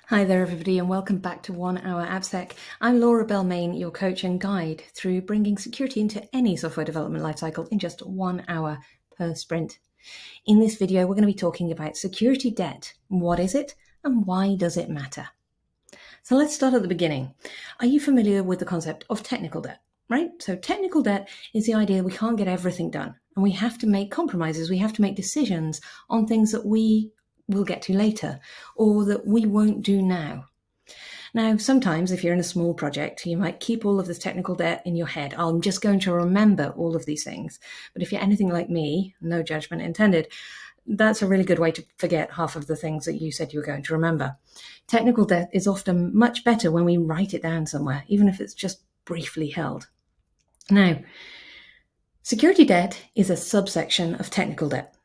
Hi there, everybody, and welcome back to 1HourAppSec. I'm Laura Belmain, your coach and guide through bringing security into any software development lifecycle in just 1 hour per sprint. In this video, we're going to be talking about security debt. What is it, and why does it matter? So let's start at the beginning. Are you familiar with the concept of technical debt? Right? So technical debt is the idea that we can't get everything done, and we have to make compromises. We have to make decisions on things that we will get to later, or that we won't do now. Now, sometimes if you're in a small project, you might keep all of this technical debt in your head. I'm just going to remember all of these things. But if you're anything like me, no judgment intended, that's a really good way to forget half of the things that you said you were going to remember. Technical debt is often much better when we write it down somewhere, even if it's just briefly held. Now, security debt is a subsection of technical debt.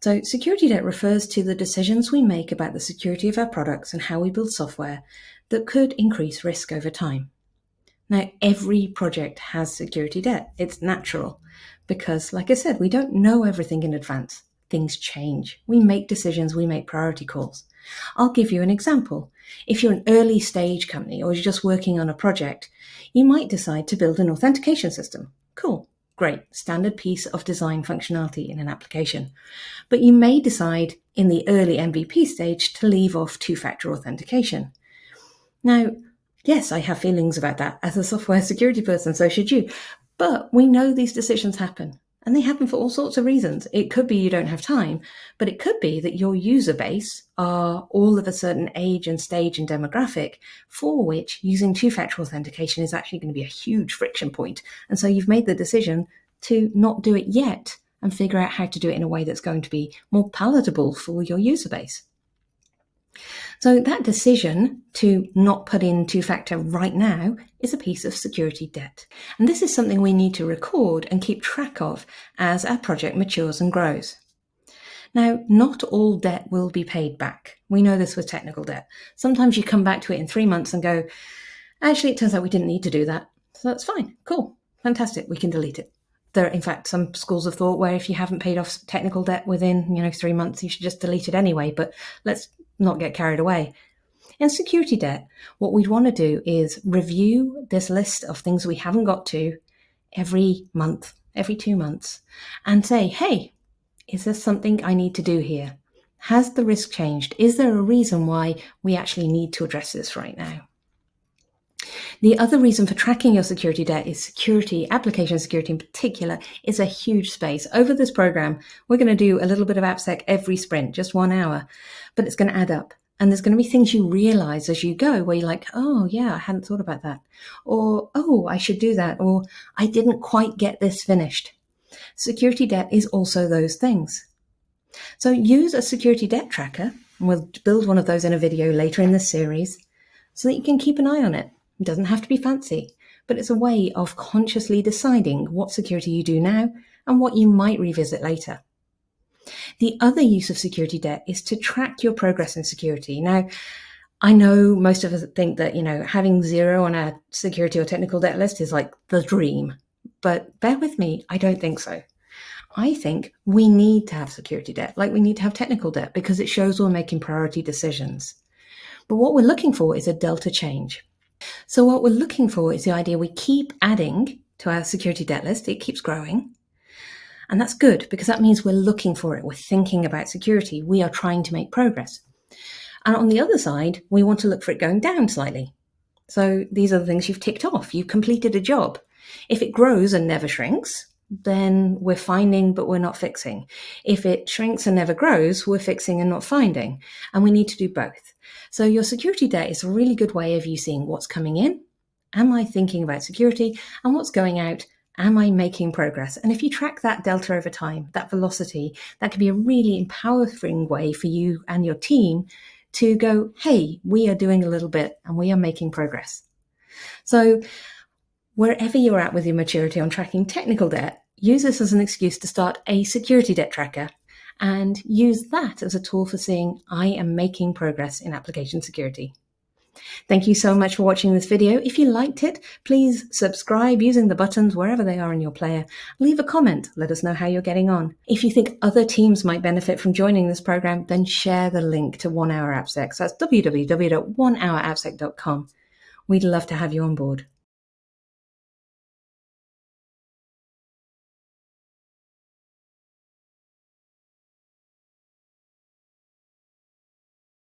So security debt refers to the decisions we make about the security of our products and how we build software that could increase risk over time. Now, every project has security debt. It's natural because, like I said, we don't know everything in advance. Things change. We make decisions, we make priority calls. I'll give you an example. If you're an early stage company or you're just working on a project, you might decide to build an authentication system. Cool. Great, standard piece of design functionality in an application. But you may decide in the early MVP stage to leave off two-factor authentication. Now, yes, I have feelings about that as a software security person, so should you. But we know these decisions happen, and they happen for all sorts of reasons. It could be you don't have time, but it could be that your user base are all of a certain age and stage and demographic for which using two-factor authentication is actually going to be a huge friction point. And so you've made the decision to not do it yet and figure out how to do it in a way that's going to be more palatable for your user base. So that decision to not put in two-factor right now is a piece of security debt. And this is something we need to record and keep track of as our project matures and grows. Now, not all debt will be paid back. We know this with technical debt. Sometimes you come back to it in 3 months and go, actually, it turns out we didn't need to do that. So that's fine. Cool. Fantastic. We can delete it. There are, in fact, some schools of thought where if you haven't paid off technical debt within, 3 months, you should just delete it anyway. But let's not get carried away. In security debt, what we'd want to do is review this list of things we haven't got to every month, every 2 months, and say, hey, is there something I need to do here? Has the risk changed? Is there a reason why we actually need to address this right now? The other reason for tracking your security debt is security, application security in particular, is a huge space. Over this program, we're going to do a little bit of AppSec every sprint, just 1 hour, but it's going to add up. And there's going to be things you realize as you go where you're like, oh yeah, I hadn't thought about that. Or, oh, I should do that. Or I didn't quite get this finished. Security debt is also those things. So use a security debt tracker, and we'll build one of those in a video later in this series, so that you can keep an eye on it. It doesn't have to be fancy, but it's a way of consciously deciding what security you do now and what you might revisit later. The other use of security debt is to track your progress in security. Now, I know most of us think that, having 0 on our security or technical debt list is like the dream, but bear with me, I don't think so. I think we need to have security debt, like we need to have technical debt, because it shows we're making priority decisions. But what we're looking for is a delta change. So what we're looking for is the idea we keep adding to our security debt list. It keeps growing. And that's good because that means we're looking for it. We're thinking about security. We are trying to make progress. And on the other side, we want to look for it going down slightly. So these are the things you've ticked off. You've completed a job. If it grows and never shrinks, then we're finding, but we're not fixing. If it shrinks and never grows, we're fixing and not finding. And we need to do both. So your security debt is a really good way of you seeing what's coming in. Am I thinking about security? And what's going out? Am I making progress? And if you track that delta over time, that velocity, that can be a really empowering way for you and your team to go, hey, we are doing a little bit and we are making progress. So wherever you're at with your maturity on tracking technical debt, use this as an excuse to start a security debt tracker and use that as a tool for seeing I am making progress in application security. Thank you so much for watching this video. If you liked it, please subscribe using the buttons wherever they are in your player. Leave a comment. Let us know how you're getting on. If you think other teams might benefit from joining this program, then share the link to 1HourAppSec. So that's www.onehourappsec.com. We'd love to have you on board.